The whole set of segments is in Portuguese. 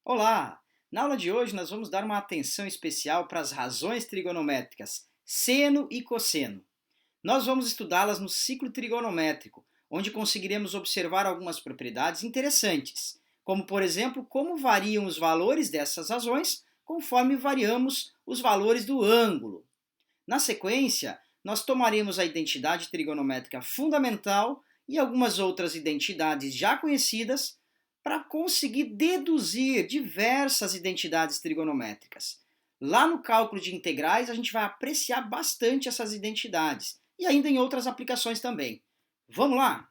Olá! Na aula de hoje nós vamos dar uma atenção especial para as razões trigonométricas seno e cosseno. Nós vamos estudá-las no ciclo trigonométrico, onde conseguiremos observar algumas propriedades interessantes, como por exemplo, como variam os valores dessas razões conforme variamos os valores do ângulo. Na sequência, nós tomaremos a identidade trigonométrica fundamental e algumas outras identidades já conhecidas para conseguir deduzir diversas identidades trigonométricas. Lá no cálculo de integrais, a gente vai apreciar bastante essas identidades e ainda em outras aplicações também. Vamos lá?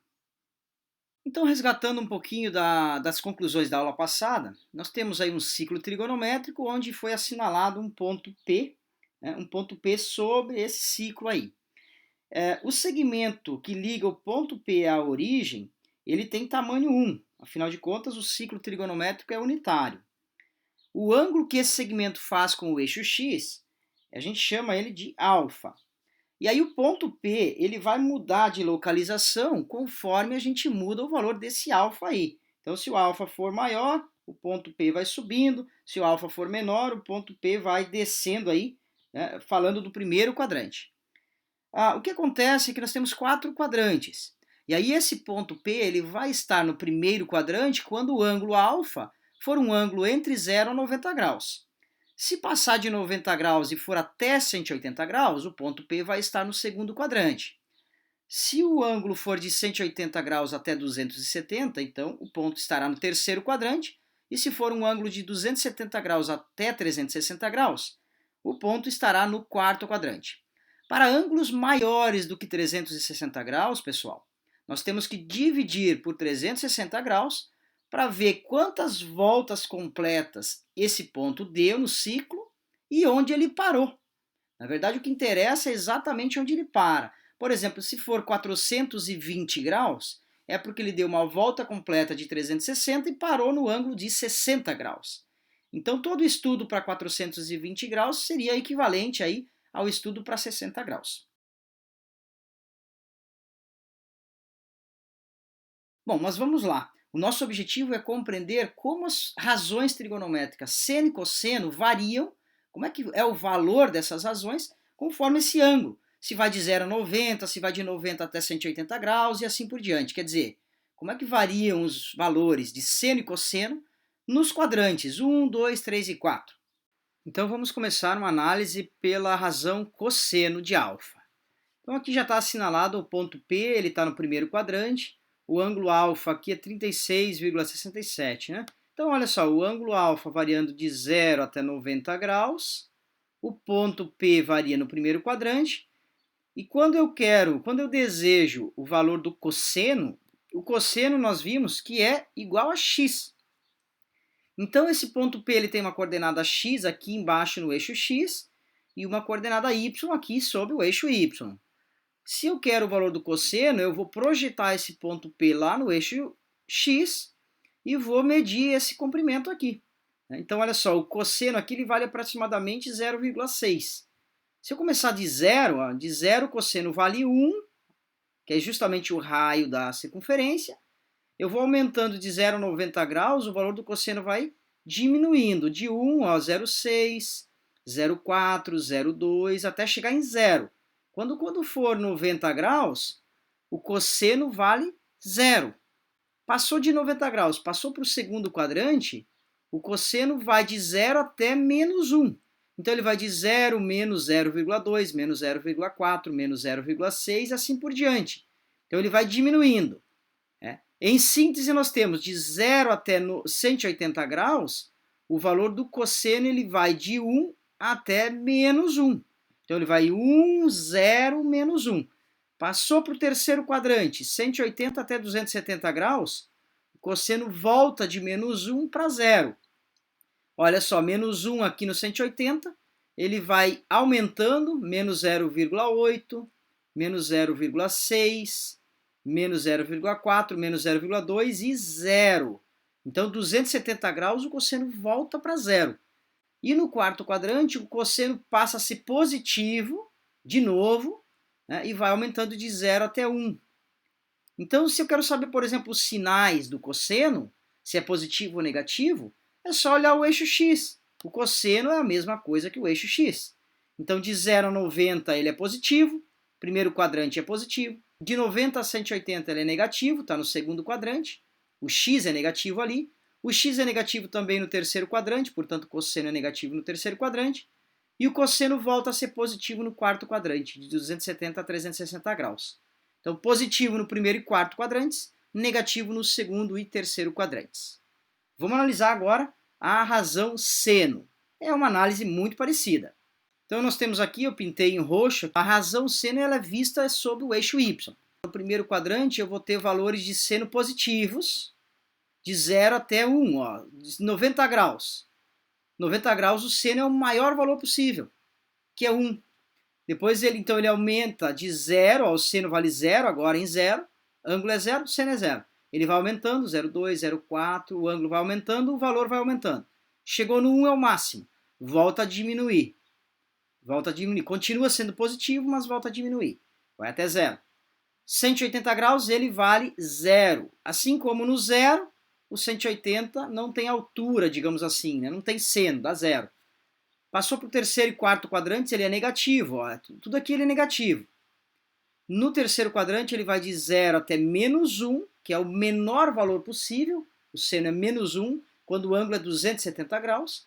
Então, resgatando um pouquinho das conclusões da aula passada, nós temos aí um ciclo trigonométrico onde foi assinalado um ponto P, né, um ponto P sobre esse ciclo aí. O segmento que liga o ponto P à origem, ele tem tamanho 1. Afinal de contas, o ciclo trigonométrico é unitário. O ângulo que esse segmento faz com o eixo x, a gente chama ele de alfa. E aí o ponto P, ele vai mudar de localização conforme a gente muda o valor desse alfa aí. Então, se o alfa for maior, o ponto P vai subindo. Se o alfa for menor, o ponto P vai descendo aí, né, falando do primeiro quadrante. O que acontece é que nós temos 4 quadrantes. E aí esse ponto P ele vai estar no primeiro quadrante quando o ângulo alfa for um ângulo entre 0 a 90 graus. Se passar de 90 graus e for até 180 graus, o ponto P vai estar no segundo quadrante. Se o ângulo for de 180 graus até 270, então o ponto estará no terceiro quadrante. E se for um ângulo de 270 graus até 360 graus, o ponto estará no quarto quadrante. Para ângulos maiores do que 360 graus, pessoal, nós temos que dividir por 360 graus para ver quantas voltas completas esse ponto deu no ciclo e onde ele parou. Na verdade, o que interessa é exatamente onde ele para. Por exemplo, se for 420 graus, é porque ele deu uma volta completa de 360 e parou no ângulo de 60 graus. Então, todo estudo para 420 graus seria equivalente aí ao estudo para 60 graus. Bom, mas vamos lá. O nosso objetivo é compreender como as razões trigonométricas seno e cosseno variam, como é que é o valor dessas razões, conforme esse ângulo. Se vai de 0 a 90, se vai de 90 até 180 graus e assim por diante. Quer dizer, como é que variam os valores de seno e cosseno nos quadrantes 1, 2, 3 e 4. Então vamos começar uma análise pela razão cosseno de alfa. Então aqui já está assinalado o ponto P, ele está no primeiro quadrante, o ângulo alfa aqui é 36,67, né? Então olha só, o ângulo alfa variando de 0 até 90 graus, o ponto P varia no primeiro quadrante, e quando eu desejo o valor do cosseno, o cosseno nós vimos que é igual a x. Então esse ponto P ele tem uma coordenada x aqui embaixo no eixo x e uma coordenada y aqui sobre o eixo y. Se eu quero o valor do cosseno, eu vou projetar esse ponto P lá no eixo x e vou medir esse comprimento aqui. Então olha só, o cosseno aqui ele vale aproximadamente 0,6. Se eu começar de zero o cosseno vale 1, que é justamente o raio da circunferência. Eu vou aumentando de 0 a 90 graus, o valor do cosseno vai diminuindo de 1 a 0,6, 0,4, 0,2 até chegar em 0. Quando for 90 graus, o cosseno vale 0. Passou de 90 graus, passou para o segundo quadrante, o cosseno vai de 0 até menos 1. Então ele vai de 0, menos 0,2, menos 0,4, menos 0,6 e assim por diante. Então ele vai diminuindo. Em síntese, nós temos de 0 até 180 graus, o valor do cosseno ele vai de 1 até menos 1. Então ele vai 1, 0, menos 1. Passou para o terceiro quadrante, 180 até 270 graus, o cosseno volta de menos 1 para 0. Olha só, menos 1 aqui no 180, ele vai aumentando, menos 0,8, menos 0,6, menos 0,4, menos 0,2 e 0. Então, 270 graus, o cosseno volta para 0. E no quarto quadrante, o cosseno passa a ser positivo, de novo, né, e vai aumentando de 0 até 1. Então, se eu quero saber, por exemplo, os sinais do cosseno, se é positivo ou negativo, É só olhar o eixo x. O cosseno é a mesma coisa que o eixo x. Então, de 0 a 90 ele é positivo, primeiro quadrante é positivo. De 90 a 180 ele é negativo, está no segundo quadrante. O x é negativo ali. O x é negativo também no terceiro quadrante, portanto o cosseno é negativo no terceiro quadrante. E o cosseno volta a ser positivo no quarto quadrante, de 270 a 360 graus. Então, positivo no primeiro e quarto quadrantes, negativo no segundo e terceiro quadrantes. Vamos analisar agora a razão seno. É uma análise muito parecida. Então, nós temos aqui, eu pintei em roxo, a razão seno ela é vista sob o eixo y. No primeiro quadrante, eu vou ter valores de seno positivos, de 0 até 1, ó, de 90 graus. 90 graus, o seno é o maior valor possível, que é 1. Depois então ele aumenta de 0, ó, o seno vale 0, agora em 0, ângulo é 0, seno é 0. Ele vai aumentando, 0,2, 0,4, o ângulo vai aumentando, o valor vai aumentando. Chegou no 1 é o máximo, volta a diminuir. Volta a diminuir, continua sendo positivo, mas volta a diminuir. Vai até 0. 180 graus ele vale 0. Assim como no 0, o 180 não tem altura, digamos assim, né? Não tem seno, dá 0. Passou para o terceiro e quarto quadrantes, ele é negativo. Ó. Tudo aqui ele é negativo. No terceiro quadrante ele vai de 0 até menos 1, que é o menor valor possível. O seno é menos 1, quando o ângulo é 270 graus.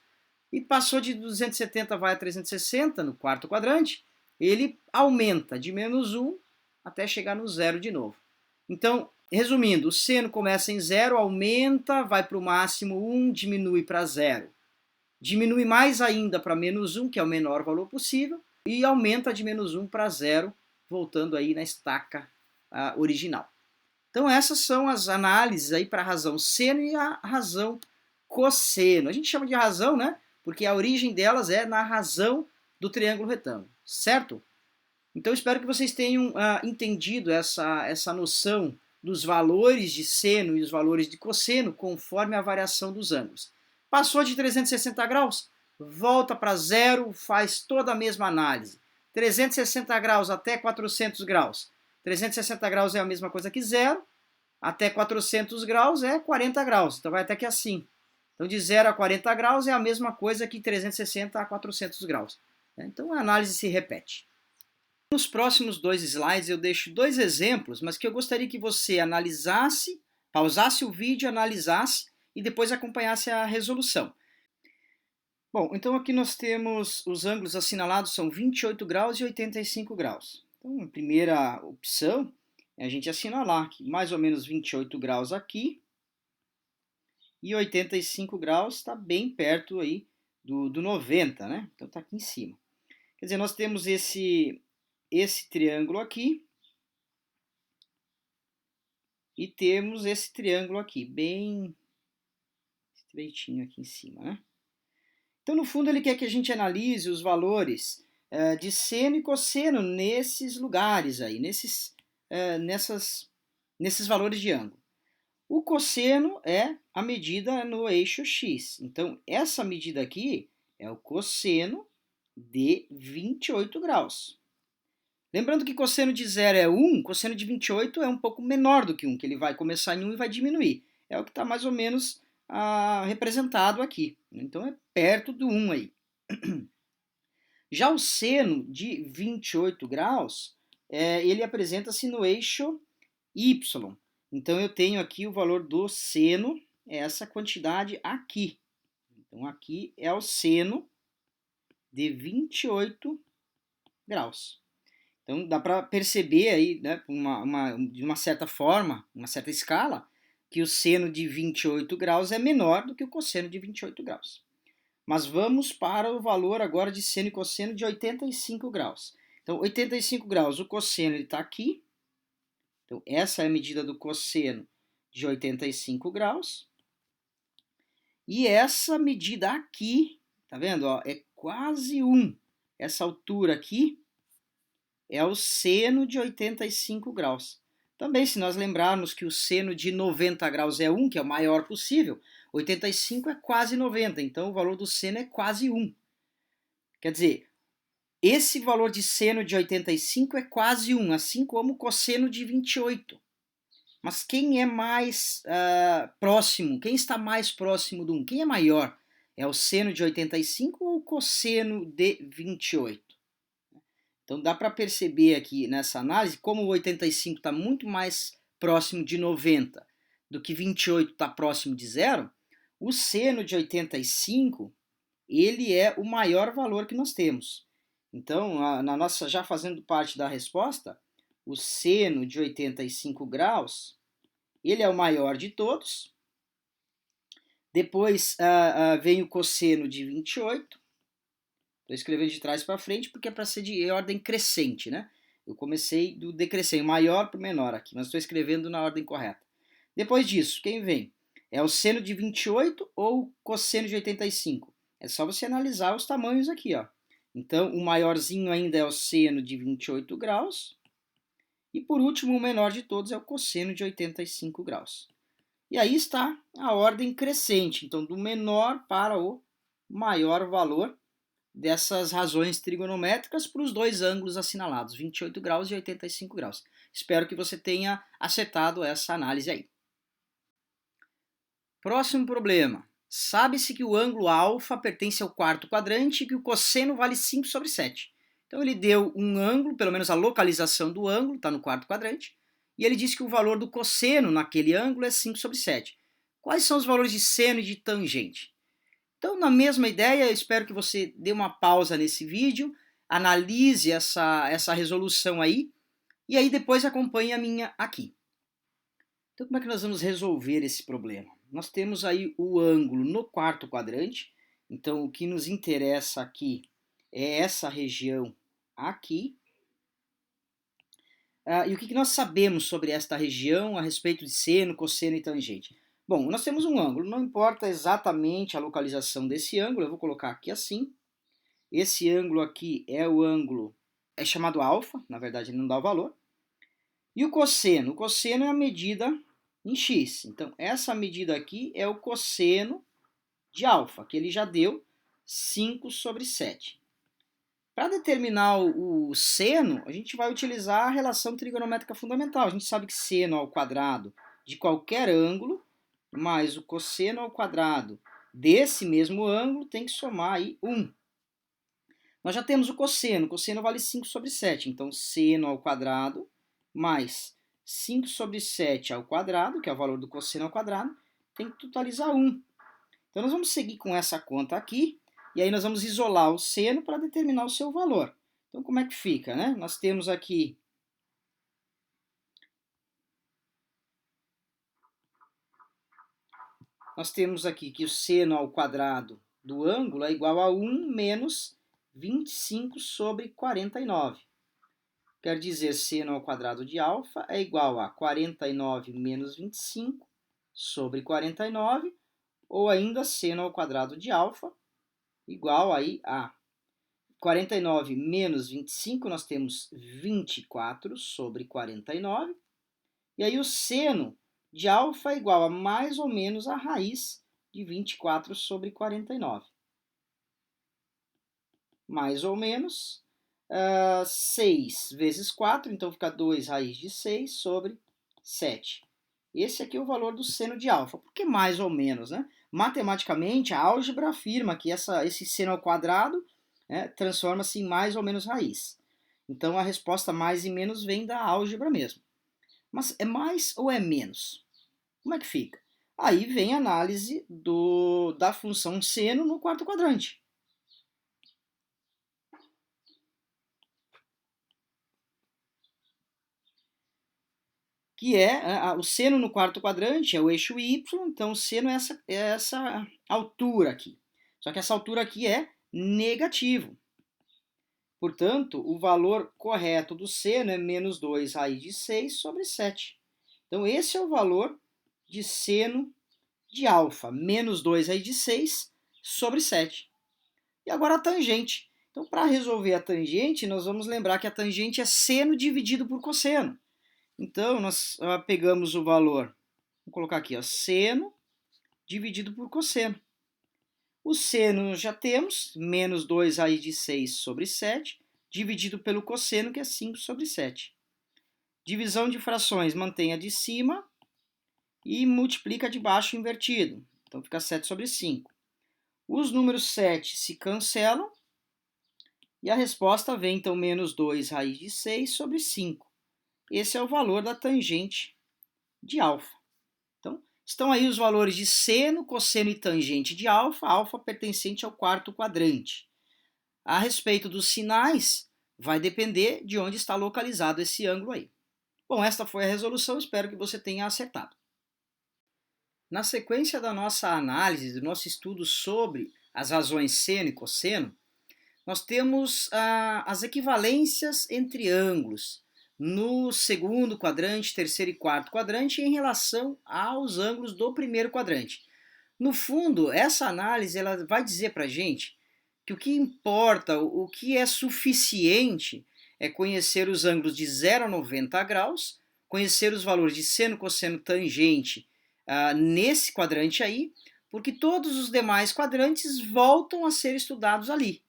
E passou de 270 vai a 360 no quarto quadrante, ele aumenta de menos 1 até chegar no 0 de novo. Então, resumindo, o seno começa em 0, aumenta, vai para o máximo 1, diminui para 0. Diminui mais ainda para menos 1, que é o menor valor possível, e aumenta de menos 1 para 0, voltando aí na estaca original. Então essas são as análises aí para a razão seno e a razão cosseno. A gente chama de razão, né? Porque a origem delas é na razão do triângulo retângulo, certo? Então espero que vocês tenham entendido essa noção dos valores de seno e os valores de cosseno conforme a variação dos ângulos. Passou de 360 graus, volta para 0, faz toda a mesma análise. 360 graus até 400 graus. 360 graus é a mesma coisa que 0, até 400 graus é 40 graus, então vai até que assim. Então, de 0 a 40 graus é a mesma coisa que 360 a 400 graus. Então, a análise se repete. Nos próximos 2 slides, eu deixo 2 exemplos, mas que eu gostaria que você analisasse, pausasse o vídeo, analisasse e depois acompanhasse a resolução. Bom, então aqui nós temos os ângulos assinalados são 28 graus e 85 graus. Então, a primeira opção é a gente assinalar que mais ou menos 28 graus aqui, e 85 graus está bem perto aí do 90, né? Então está aqui em cima. Quer dizer, nós temos esse triângulo aqui e temos esse triângulo aqui, bem estreitinho aqui em cima, né? Então, no fundo, ele quer que a gente analise os valores de seno e cosseno nesses lugares aí, nesses valores de ângulo. O cosseno é a medida no eixo x. Então, essa medida aqui é o cosseno de 28 graus. Lembrando que cosseno de 0 é 1, cosseno de 28 é um pouco menor do que 1, que ele vai começar em 1 e vai diminuir. É o que está mais ou menos representado aqui. Então, é perto do 1 aí. Já o seno de 28 graus, ele apresenta-se no eixo y. Então, eu tenho aqui o valor do seno, é essa quantidade aqui. Então, aqui é o seno de 28 graus. Então, dá para perceber aí, né, de uma certa forma, uma certa escala, que o seno de 28 graus é menor do que o cosseno de 28 graus. Mas vamos para o valor agora de seno e cosseno de 85 graus. Então, 85 graus, o cosseno está aqui. Então, essa é a medida do cosseno de 85 graus. E essa medida aqui, tá vendo? Ó, é quase 1. Essa altura aqui é o seno de 85 graus. Também, se nós lembrarmos que o seno de 90 graus é 1, que é o maior possível, 85 é quase 90, então o valor do seno é quase 1. Quer dizer, esse valor de seno de 85 é quase 1, assim como o cosseno de 28. Mas quem é mais próximo? Quem está mais próximo do 1? Quem é maior? É o seno de 85 ou o cosseno de 28? Então dá para perceber aqui nessa análise como o 85 está muito mais próximo de 90 do que 28 está próximo de zero. O seno de 85 ele é o maior valor que nós temos. Então, na nossa, já fazendo parte da resposta, o seno de 85 graus, ele é o maior de todos. Depois vem o cosseno de 28. Estou escrevendo de trás para frente porque é para ser de ordem crescente, né? Eu comecei do decrescente, maior para o menor aqui, mas estou escrevendo na ordem correta. Depois disso, quem vem? É o seno de 28 ou o cosseno de 85? É só você analisar os tamanhos aqui, ó. Então, o maiorzinho ainda é o seno de 28 graus. E por último, o menor de todos é o cosseno de 85 graus. E aí está a ordem crescente, então do menor para o maior valor dessas razões trigonométricas para os dois ângulos assinalados, 28 graus e 85 graus. Espero que você tenha acertado essa análise aí. Próximo problema. Sabe-se que o ângulo alfa pertence ao quarto quadrante e que o cosseno vale 5/7. Então ele deu um ângulo, pelo menos a localização do ângulo, está no quarto quadrante, e ele disse que o valor do cosseno naquele ângulo é 5/7. Quais são os valores de seno e de tangente? Então, na mesma ideia, eu espero que você dê uma pausa nesse vídeo, analise essa resolução aí, e aí depois acompanhe a minha aqui. Então, como é que nós vamos resolver esse problema? Nós temos aí o ângulo no quarto quadrante, então o que nos interessa aqui é essa região aqui. E o que nós sabemos sobre esta região a respeito de seno, cosseno e tangente? Bom, nós temos um ângulo, não importa exatamente a localização desse ângulo, eu vou colocar aqui assim. Esse ângulo aqui é o ângulo, é chamado alfa, na verdade ele não dá o valor. E o cosseno é a medida em x. Então, essa medida aqui é o cosseno de alfa, que ele já deu 5/7. Para determinar o seno, a gente vai utilizar a relação trigonométrica fundamental. A gente sabe que seno ao quadrado de qualquer ângulo mais o cosseno ao quadrado desse mesmo ângulo tem que somar aí 1. Nós já temos o cosseno vale 5/7, então seno ao quadrado mais 5/7 ao quadrado, que é o valor do cosseno ao quadrado, tem que totalizar 1. Então nós vamos seguir com essa conta aqui, e aí nós vamos isolar o seno para determinar o seu valor. Então como é que fica, né? Nós temos aqui que o seno ao quadrado do ângulo é igual a 1 menos 25/49. Quer dizer, seno ao quadrado de alfa é igual a 49 menos 25/49, ou ainda seno ao quadrado de alfa igual aí a 49 menos 25, nós temos 24/49, e aí o seno de alfa é igual a mais ou menos a raiz de 24/49. Mais ou menos 6 vezes 4, então fica 2 raiz de 6/7. Esse aqui é o valor do seno de alfa. Por que mais ou menos, né? Matematicamente, a álgebra afirma que esse seno ao quadrado transforma-se em mais ou menos raiz. Então, a resposta mais e menos vem da álgebra mesmo. Mas é mais ou é menos? Como é que fica? Aí vem a análise da função seno no quarto quadrante. Que é o seno no quarto quadrante, é o eixo y, então o seno é essa altura aqui. Só que essa altura aqui é negativo. Portanto, o valor correto do seno é menos 2 raiz de 6/7. Então, esse é o valor de seno de alfa, menos 2 raiz de 6/7. E agora a tangente. Então, para resolver a tangente, nós vamos lembrar que a tangente é seno dividido por cosseno. Então, nós pegamos o valor, vou colocar aqui, seno dividido por cosseno. O seno já temos, menos 2 raiz de 6/7, dividido pelo cosseno, que é 5/7. Divisão de frações mantém a de cima, e multiplica de baixo invertido. Então fica 7 sobre 5. Os números 7 se cancelam e a resposta vem, então, menos 2 raiz de 6 sobre 5. Esse é o valor da tangente de alfa. Então, estão aí os valores de seno, cosseno e tangente de alfa pertencente ao quarto quadrante. A respeito dos sinais, vai depender de onde está localizado esse ângulo aí. Bom, esta foi a resolução, espero que você tenha acertado. Na sequência da nossa análise, do nosso estudo sobre as razões seno e cosseno, nós temos as equivalências entre ângulos no segundo quadrante, terceiro e quarto quadrante em relação aos ângulos do primeiro quadrante. No fundo, essa análise ela vai dizer para a gente que o que importa, o que é suficiente é conhecer os ângulos de 0 a 90 graus, conhecer os valores de seno, cosseno, tangente nesse quadrante aí, porque todos os demais quadrantes voltam a ser estudados ali.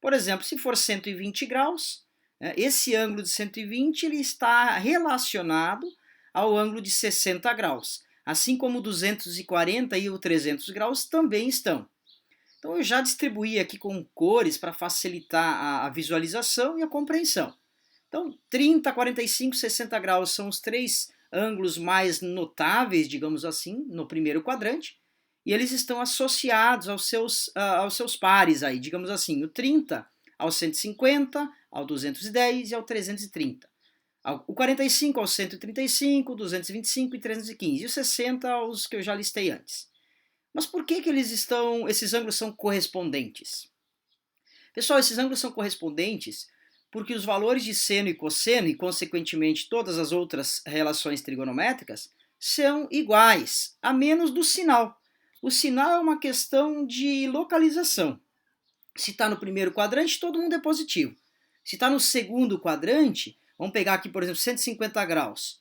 Por exemplo, se for 120 graus, esse ângulo de 120 ele está relacionado ao ângulo de 60 graus, assim como o 240 e o 300 graus também estão. Então eu já distribuí aqui com cores para facilitar a visualização e a compreensão. Então 30, 45, 60 graus são os três ângulos mais notáveis, digamos assim, no primeiro quadrante, e eles estão associados aos seus pares aí, digamos assim, o 30 ao 150, ao 210 e ao 330. O 45 ao 135, 225 e 315, e o 60 aos que eu já listei antes. Mas por que esses ângulos são correspondentes? Pessoal, esses ângulos são correspondentes porque os valores de seno e cosseno, e consequentemente todas as outras relações trigonométricas, são iguais, a menos do sinal. O sinal é uma questão de localização. Se está no primeiro quadrante, todo mundo é positivo. Se está no segundo quadrante, vamos pegar aqui, por exemplo, 150 graus.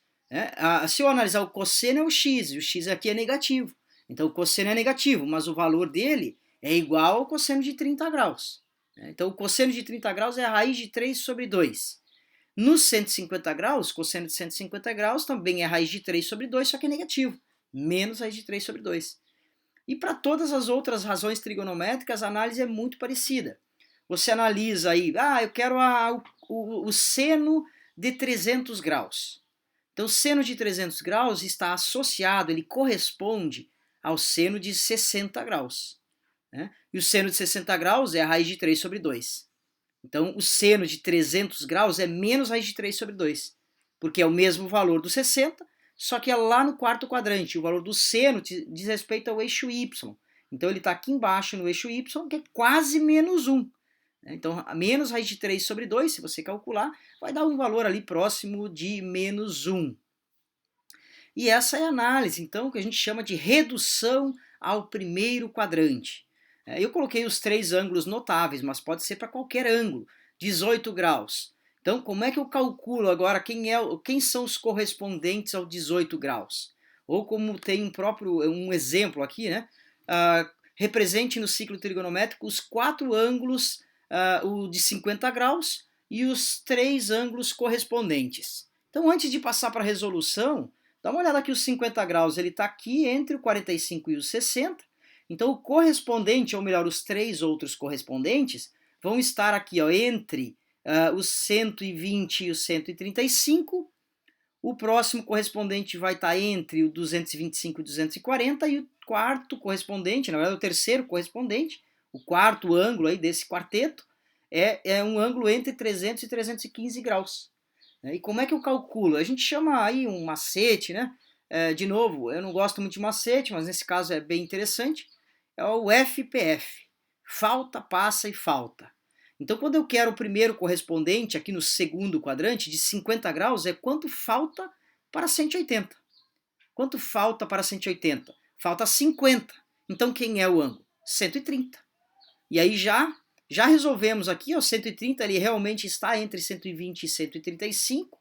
Se eu analisar o cosseno é o x, e o x aqui é negativo. Então o cosseno é negativo, mas o valor dele é igual ao cosseno de 30 graus. Então o cosseno de 30 graus é a raiz de 3 sobre 2. Nos 150 graus, cosseno de 150 graus também é a raiz de 3 sobre 2, só que é negativo. Menos raiz de 3 sobre 2. E para todas as outras razões trigonométricas, a análise é muito parecida. Você analisa aí, eu quero o seno de 300 graus. Então o seno de 300 graus está associado, ele corresponde ao seno de 60 graus. E o seno de 60 graus é a raiz de 3 sobre 2. Então, o seno de 300 graus é menos raiz de 3 sobre 2, porque é o mesmo valor do 60, só que é lá no quarto quadrante. O valor do seno diz respeito ao eixo y. Então, ele está aqui embaixo no eixo y, que é quase menos 1. Então, menos raiz de 3 sobre 2, se você calcular, vai dar um valor ali próximo de menos 1. E essa é a análise, então, que a gente chama de redução ao primeiro quadrante. Eu coloquei os três ângulos notáveis, mas pode ser para qualquer ângulo. 18 graus. Então, como é que eu calculo agora quem são os correspondentes ao 18 graus? Ou como tem um exemplo aqui, represente no ciclo trigonométrico os quatro ângulos, o de 50 graus e os três ângulos correspondentes. Então, antes de passar para a resolução, dá uma olhada aqui, os 50 graus, ele está aqui entre o 45 e o 60. Então, o correspondente, ou melhor, os três outros correspondentes, vão estar aqui entre os 120 e os 135. O próximo correspondente vai estar entre o 225 e o 240. E o quarto correspondente, na verdade, o terceiro correspondente, o quarto ângulo aí desse quarteto, é um ângulo entre 300 e 315 graus. E como é que eu calculo? A gente chama aí um macete, de novo, eu não gosto muito de macete, mas nesse caso é bem interessante. É o FPF, falta, passa e falta. Então, quando eu quero o primeiro correspondente, aqui no segundo quadrante, de 50 graus, é quanto falta para 180. Quanto falta para 180? Falta 50. Então, quem é o ângulo? 130. E aí já resolvemos aqui, o 130 ele realmente está entre 120 e 135,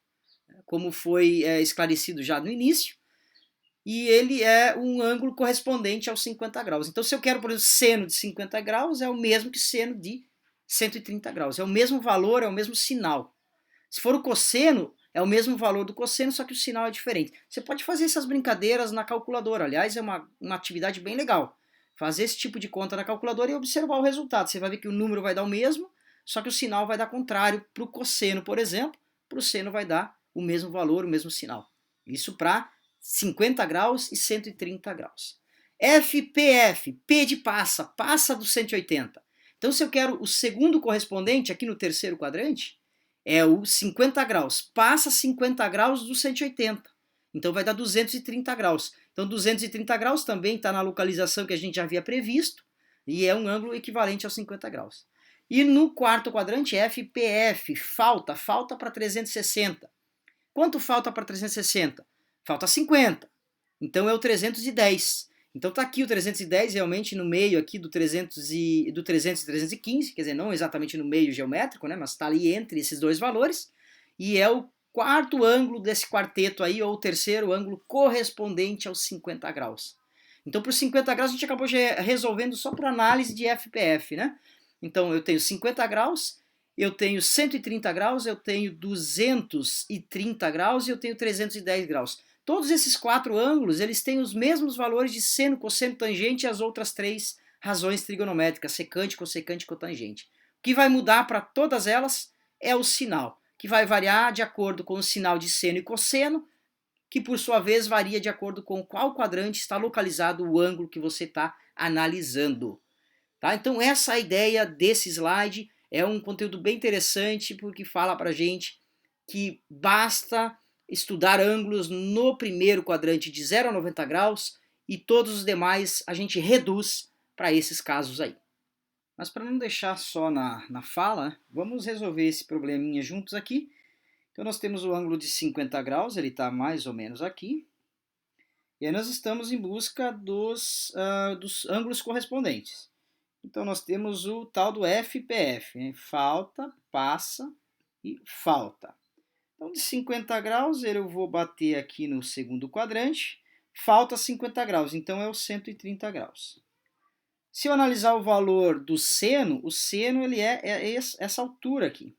como foi esclarecido já no início. E ele é um ângulo correspondente aos 50 graus. Então, se eu quero, por exemplo, seno de 50 graus, é o mesmo que seno de 130 graus. É o mesmo valor, é o mesmo sinal. Se for o cosseno, é o mesmo valor do cosseno, só que o sinal é diferente. Você pode fazer essas brincadeiras na calculadora, aliás, é uma atividade bem legal. Fazer esse tipo de conta na calculadora e observar o resultado. Você vai ver que o número vai dar o mesmo, só que o sinal vai dar contrário para o cosseno, por exemplo, para o seno vai dar o mesmo valor, o mesmo sinal. Isso para 50 graus e 130 graus. FPF, P de passa, passa do 180. Então, se eu quero o segundo correspondente aqui no terceiro quadrante, é o 50 graus. Passa 50 graus do 180. Então, vai dar 230 graus. Então, 230 graus também está na localização que a gente já havia previsto e é um ângulo equivalente aos 50 graus. E no quarto quadrante, FPF, falta para 360. Quanto falta para 360? Falta 50. Então, é o 310. Então está aqui o 310 realmente no meio aqui do 300 e 315, quer dizer, não exatamente no meio geométrico, né, mas está ali entre esses dois valores, e é o quarto ângulo desse quarteto aí, ou o terceiro ângulo correspondente aos 50 graus. Então, para os 50 graus, a gente acabou resolvendo só por análise de FPF, né? Então, eu tenho 50 graus, eu tenho 130 graus, eu tenho 230 graus e eu tenho 310 graus. Todos esses quatro ângulos, eles têm os mesmos valores de seno, cosseno, tangente e as outras três razões trigonométricas, secante, cossecante e cotangente. O que vai mudar para todas elas é o sinal, que vai variar de acordo com o sinal de seno e cosseno, que por sua vez varia de acordo com qual quadrante está localizado o ângulo que você está analisando. Tá? Então essa é a ideia desse slide, é um conteúdo bem interessante porque fala para a gente que basta estudar ângulos no primeiro quadrante de 0 a 90 graus e todos os demais a gente reduz para esses casos aí. Mas para não deixar só na fala, vamos resolver esse probleminha juntos aqui. Então nós temos o ângulo de 50 graus, ele está mais ou menos aqui. E aí nós estamos em busca dos ângulos correspondentes. Então nós temos o tal do FPF, né? Falta, passa e falta. Então de 50 graus eu vou bater aqui no segundo quadrante, falta 50 graus, então é o 130 graus. Se eu analisar o valor do seno, o seno ele é essa altura aqui.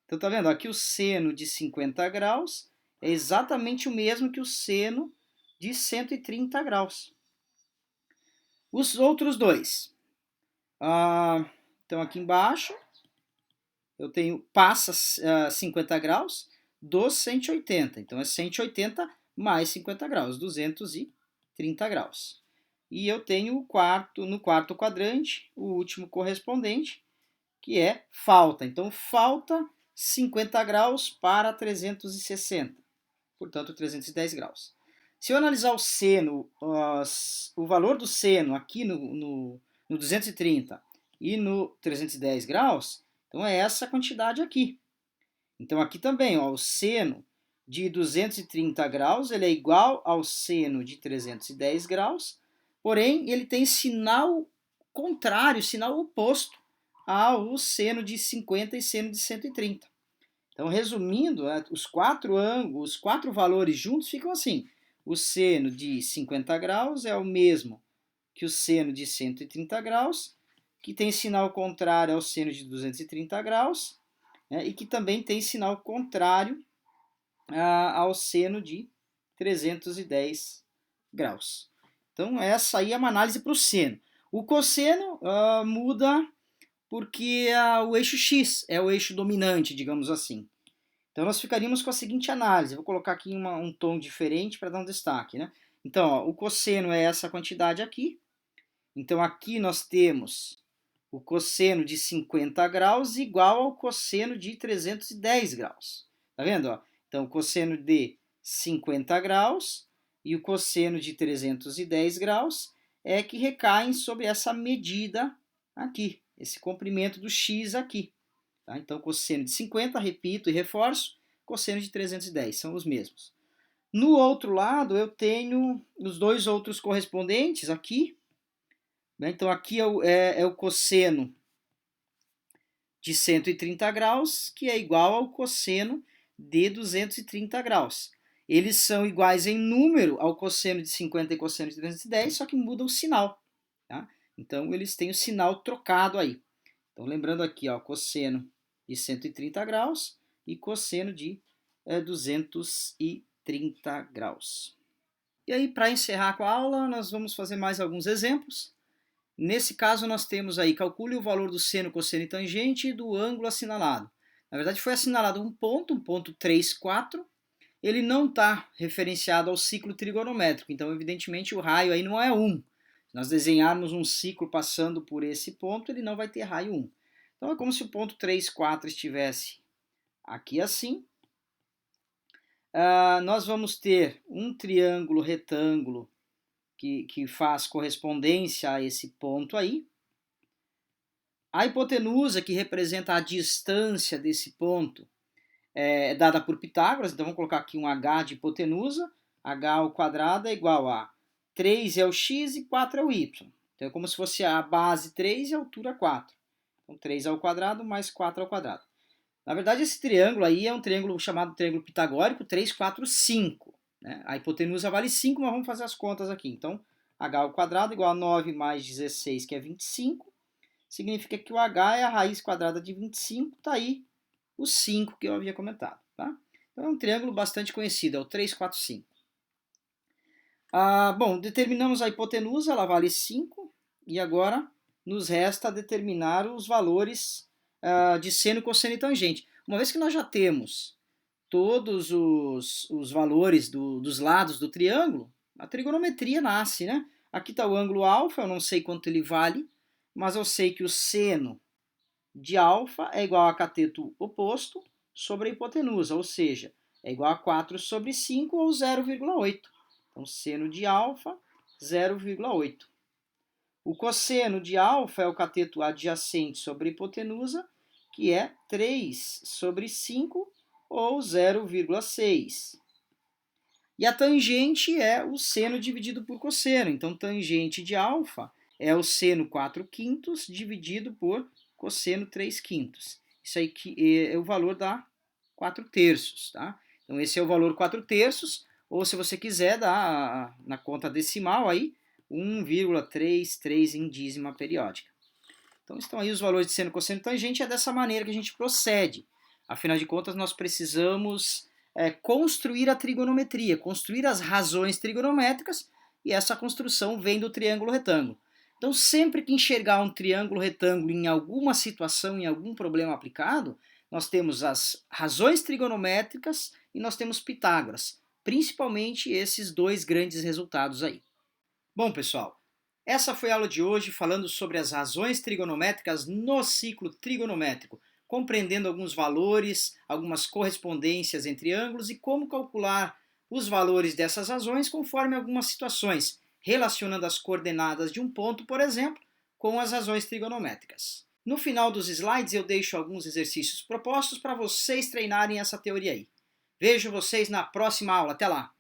Então tá vendo? Aqui o seno de 50 graus é exatamente o mesmo que o seno de 130 graus. Os outros dois. Então aqui embaixo eu tenho passa 50 graus dos 180. Então é 180 mais 50 graus, 230 graus. E eu tenho no quarto quadrante, o último correspondente, que é falta. Então falta 50 graus para 360. Portanto, 310 graus. Se eu analisar o seno, o valor do seno aqui no 230 e no 310 graus, então é essa quantidade aqui. Então aqui também, ó, o seno de 230 graus ele é igual ao seno de 310 graus, porém ele tem sinal contrário, sinal oposto ao seno de 50 e seno de 130. Então, resumindo, os quatro valores juntos ficam assim. O seno de 50 graus é o mesmo que o seno de 130 graus, que tem sinal contrário ao seno de 230 graus, né, e que também tem sinal contrário ao seno de 310 graus. Então, essa aí é uma análise para o seno. O cosseno muda porque o eixo X é o eixo dominante, digamos assim. Então, nós ficaríamos com a seguinte análise. Vou colocar aqui um tom diferente para dar um destaque, né? Então, ó, o cosseno é essa quantidade aqui. Então, aqui nós temos o cosseno de 50 graus igual ao cosseno de 310 graus. Tá vendo? Ó? Então, o cosseno de 50 graus e o cosseno de 310 graus é que recaem sobre essa medida aqui, esse comprimento do x aqui. Tá? Então, cosseno de 50, repito e reforço, cosseno de 310, são os mesmos. No outro lado, eu tenho os dois outros correspondentes aqui. Né? Então, aqui é o cosseno de 130 graus, que é igual ao cosseno de 230 graus. Eles são iguais em número ao cosseno de 50 e cosseno de 310, só que muda o sinal. Tá? Então, eles têm o sinal trocado aí. Então, lembrando aqui, ó, cosseno de 130 graus e cosseno de 230 graus. E aí, para encerrar com a aula, nós vamos fazer mais alguns exemplos. Nesse caso, nós temos aí, calcule o valor do seno, cosseno e tangente do ângulo assinalado. Na verdade, foi assinalado um ponto 3, 4. Ele não está referenciado ao ciclo trigonométrico, então, evidentemente, o raio aí não é 1. Se nós desenharmos um ciclo passando por esse ponto, ele não vai ter raio 1. Então, é como se o ponto 3, 4 estivesse aqui assim. Nós vamos ter um triângulo retângulo que faz correspondência a esse ponto aí. A hipotenusa, que representa a distância desse ponto, é dada por Pitágoras, então vamos colocar aqui um h de hipotenusa, h ao quadrado é igual a 3 é o x e 4 é o y. Então é como se fosse a base 3 e a altura 4. Então 3 ao quadrado mais 4 ao quadrado. Na verdade, esse triângulo aí é um triângulo chamado triângulo pitagórico 3, 4, 5. Né? A hipotenusa vale 5, mas vamos fazer as contas aqui. Então, h ao quadrado igual a 9 mais 16, que é 25. Significa que o h é a raiz quadrada de 25. Está aí o 5 que eu havia comentado. Tá? Então, é um triângulo bastante conhecido, é o 3, 4, 5. Bom, determinamos a hipotenusa, ela vale 5. E agora nos resta determinar os valores de seno, cosseno e tangente. Uma vez que nós já temos todos os valores dos lados do triângulo, a trigonometria nasce, né? Aqui está o ângulo alfa, eu não sei quanto ele vale, mas eu sei que o seno de alfa é igual a cateto oposto sobre a hipotenusa, ou seja, é igual a 4 sobre 5 ou 0,8. Então, seno de alfa, 0,8. O cosseno de alfa é o cateto adjacente sobre a hipotenusa, que é 3 sobre 5 ou 0,6. E a tangente é o seno dividido por cosseno. Então, tangente de alfa é o seno 4 quintos dividido por cosseno 3 quintos. Isso aí é o valor da 4 terços. Tá? Então, esse é o valor 4 terços, ou se você quiser dar na conta decimal aí, 1,33 em dízima periódica. Então estão aí os valores de seno, cosseno e tangente, é dessa maneira que a gente procede. Afinal de contas, nós precisamos construir a trigonometria, construir as razões trigonométricas, e essa construção vem do triângulo retângulo. Então, sempre que enxergar um triângulo retângulo em alguma situação, em algum problema aplicado, nós temos as razões trigonométricas e nós temos Pitágoras, principalmente esses dois grandes resultados aí. Bom, pessoal, essa foi a aula de hoje falando sobre as razões trigonométricas no ciclo trigonométrico, compreendendo alguns valores, algumas correspondências entre ângulos e como calcular os valores dessas razões conforme algumas situações, relacionando as coordenadas de um ponto, por exemplo, com as razões trigonométricas. No final dos slides eu deixo alguns exercícios propostos para vocês treinarem essa teoria aí. Vejo vocês na próxima aula. Até lá!